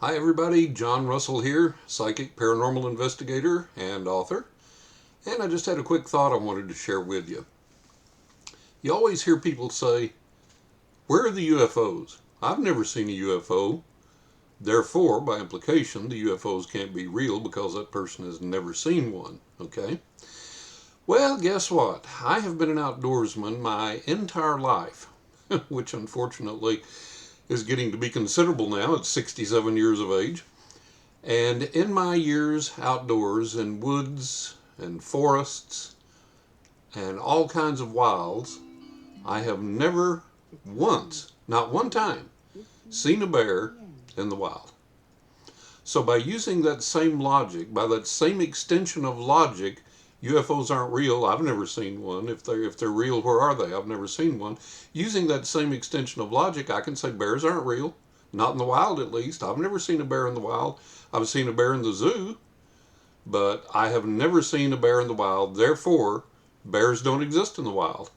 Hi everybody, John Russell here, psychic, paranormal investigator, and author. And I just had a quick thought I wanted to share with you. You always hear people say, where are the UFOs? I've never seen a UFO. Therefore, by implication, the UFOs can't be real because that person has never seen one, okay? Well, guess what? I have been an outdoorsman my entire life, which unfortunately is getting to be considerable now at 67 years of age. And in my years outdoors in woods and forests and all kinds of wilds, I have never once, not one time, seen a bear in the wild. So by using that same logic, by that same extension of logic, UFOs aren't real. I've never seen one. If they're real, where are they? I've never seen one. Using that same extension of logic, I can say bears aren't real. Not in the wild, at least. I've never seen a bear in the wild. I've seen a bear in the zoo, but I have never seen a bear in the wild. Therefore, bears don't exist in the wild.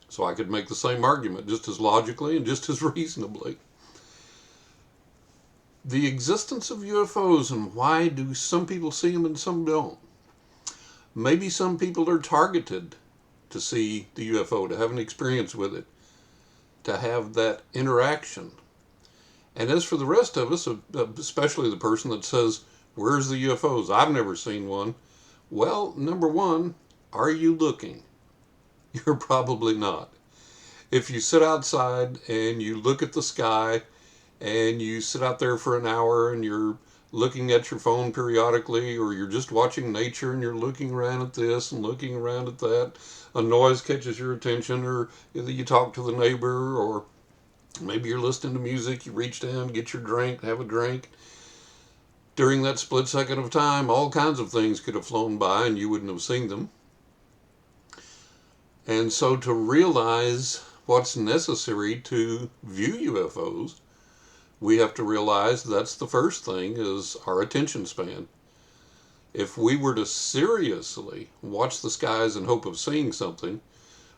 So I could make the same argument just as logically and just as reasonably. The existence of UFOs and why do some people see them and some don't? Maybe some people are targeted to see the UFO, to have an experience with it, to have that interaction. And as for the rest of us, especially the person that says, where's the UFOs? I've never seen one. Well, number one, are you looking? You're probably not. If you sit outside and you look at the sky and you sit out there for an hour and you're looking at your phone periodically, or you're just watching nature and you're looking around at this and looking around at that, a noise catches your attention, or either you talk to the neighbor, or maybe you're listening to music, you reach down, get your drink, have a drink. During that split second of time, all kinds of things could have flown by and you wouldn't have seen them. And so to realize what's necessary to view UFOs, we have to realize that's the first thing, is our attention span. If we were to seriously watch the skies in hope of seeing something,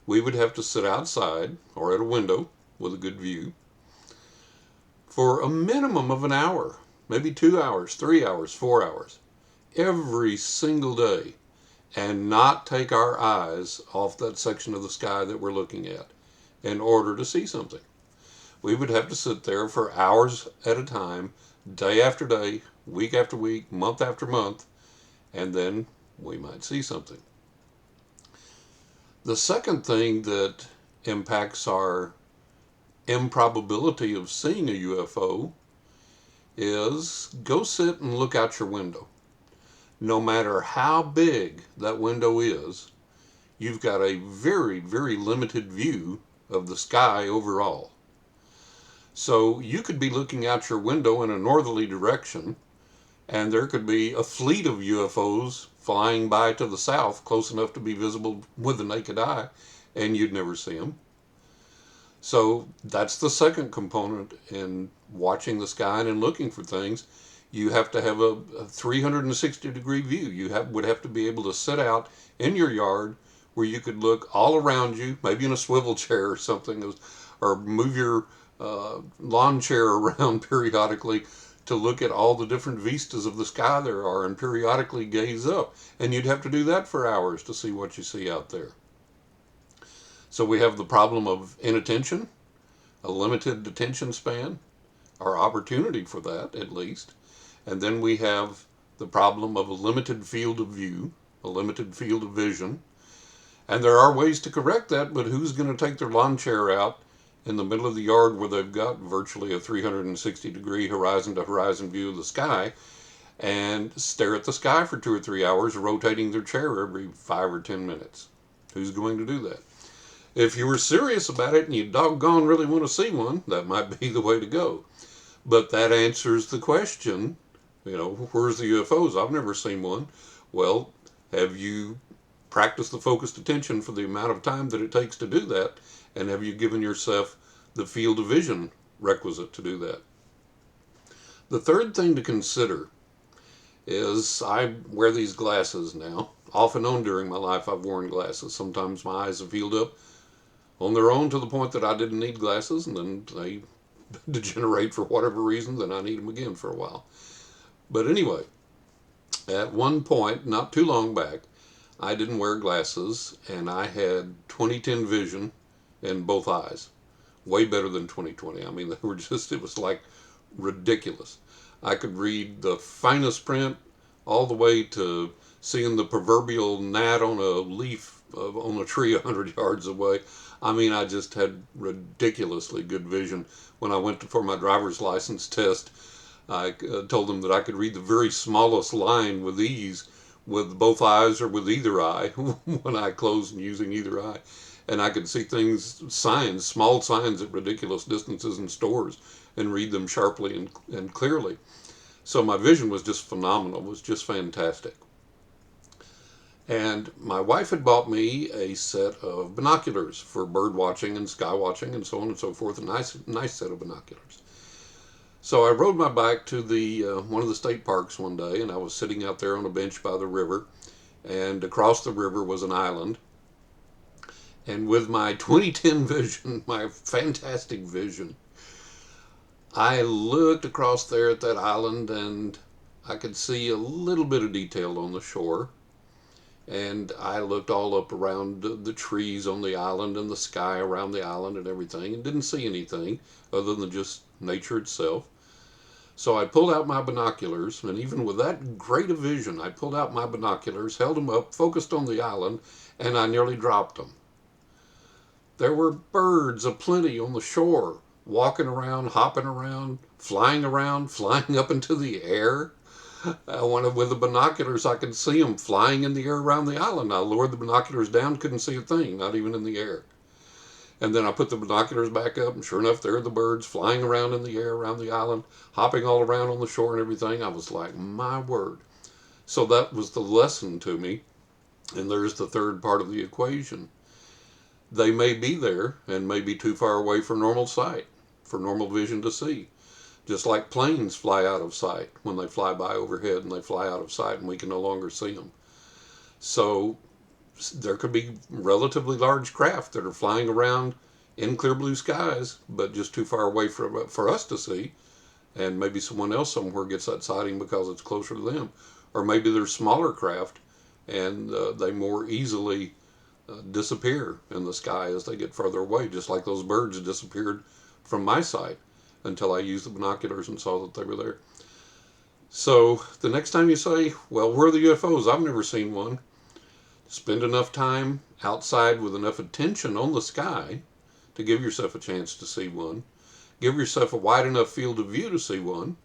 we would have to sit outside or at a window with a good view for a minimum of an hour, maybe 2 hours, 3 hours, 4 hours, every single day, and not take our eyes off that section of the sky that we're looking at in order to see something. We would have to sit there for hours at a time, day after day, week after week, month after month, and then we might see something. The second thing that impacts our improbability of seeing a UFO is go sit and look out your window. No matter how big that window is, you've got a very, very limited view of the sky overall. So you could be looking out your window in a northerly direction, and there could be a fleet of UFOs flying by to the south, close enough to be visible with the naked eye, and you'd never see them. So that's the second component in watching the sky and looking for things. You have to have a 360-degree view. You would have to be able to sit out in your yard where you could look all around you, maybe in a swivel chair or something, or move your lawn chair around periodically to look at all the different vistas of the sky there are and periodically gaze up. And you'd have to do that for hours to see what you see out there. So we have the problem of inattention, a limited attention span, or opportunity for that at least. And then we have the problem of a limited field of view, a limited field of vision. And there are ways to correct that, but who's going to take their lawn chair out in the middle of the yard where they've got virtually a 360-degree horizon to horizon view of the sky and stare at the sky for 2 or 3 hours, rotating their chair every 5 or 10 minutes? Who's going to do that? If you were serious about it and you doggone really want to see one, that might be the way to go. But that answers the question, where's the UFOs? I've never seen one. Well, have you practiced the focused attention for the amount of time that it takes to do that? And have you given yourself the field of vision requisite to do that? The third thing to consider is I wear these glasses now. Off and on during my life I've worn glasses. Sometimes my eyes have healed up on their own to the point that I didn't need glasses, and then they degenerate for whatever reason, then I need them again for a while. But anyway, at one point, not too long back, I didn't wear glasses and I had 20/10 vision in both eyes. Way better than 20/20. I mean, they were just, it was like ridiculous. I could read the finest print all the way to seeing the proverbial gnat on a leaf on a tree 100 yards away. I mean, I just had ridiculously good vision. When I went for my driver's license test, I told them that I could read the very smallest line with ease with both eyes or with either eye when I closed and using either eye. And I could see things, signs, small signs at ridiculous distances in stores and read them sharply and clearly. So my vision was just phenomenal, was just fantastic. And my wife had bought me a set of binoculars for bird watching and sky watching and so on and so forth, a nice set of binoculars. So I rode my bike to the one of the state parks one day, and I was sitting out there on a bench by the river, and across the river was an island. And with my 20/10 vision, my fantastic vision, I looked across there at that island and I could see a little bit of detail on the shore. And I looked all up around the trees on the island and the sky around the island and everything and didn't see anything other than just nature itself. So I pulled out my binoculars, and even with that great a vision, I pulled out my binoculars, held them up, focused on the island, and I nearly dropped them. There were birds aplenty on the shore, walking around, hopping around, flying up into the air. With the binoculars, I could see them flying in the air around the island. I lowered the binoculars down, couldn't see a thing, not even in the air. And then I put the binoculars back up, and sure enough, there are the birds flying around in the air around the island, hopping all around on the shore and everything. I was like, my word. So that was the lesson to me. And there's the third part of the equation. They may be there and may be too far away for normal sight, for normal vision to see. Just like planes fly out of sight when they fly by overhead, and they fly out of sight and we can no longer see them. So there could be relatively large craft that are flying around in clear blue skies, but just too far away for us to see. And maybe someone else somewhere gets that sighting because it's closer to them. Or maybe there's smaller craft and they more easily disappear in the sky as they get further away, just like those birds disappeared from my sight until I used the binoculars and saw that they were there. So the next time you say, well, where are the UFOs? I've never seen one. Spend enough time outside with enough attention on the sky to give yourself a chance to see one. Give yourself a wide enough field of view to see one.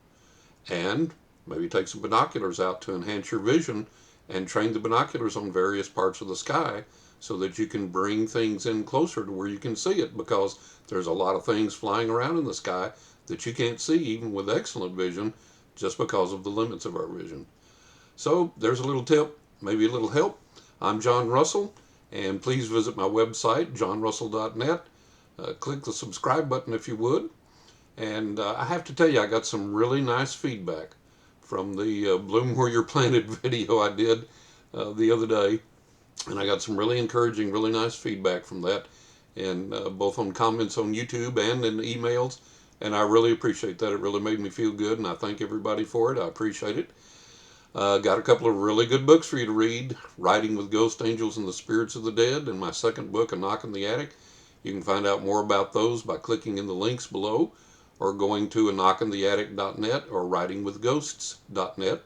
And maybe take some binoculars out to enhance your vision and train the binoculars on various parts of the sky so that you can bring things in closer to where you can see it, because there's a lot of things flying around in the sky that you can't see even with excellent vision just because of the limits of our vision. So there's a little tip, maybe a little help. I'm John Russell, and please visit my website, johnrussell.net. Click the subscribe button if you would. And I have to tell you, I got some really nice feedback from the Bloom Where You're Planted video I did the other day. And I got some really encouraging, really nice feedback from that, and both on comments on YouTube and in emails. And I really appreciate that. It really made me feel good, and I thank everybody for it. I appreciate it. Got a couple of really good books for you to read. Writing with Ghost Angels and the Spirits of the Dead, and my second book, A Knock in the Attic. You can find out more about those by clicking in the links below, or going to aknockintheattic.net or writingwithghosts.net.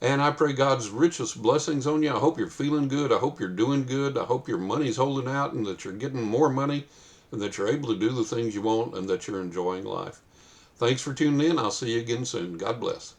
And I pray God's richest blessings on you. I hope you're feeling good. I hope you're doing good. I hope your money's holding out and that you're getting more money and that you're able to do the things you want and that you're enjoying life. Thanks for tuning in. I'll see you again soon. God bless.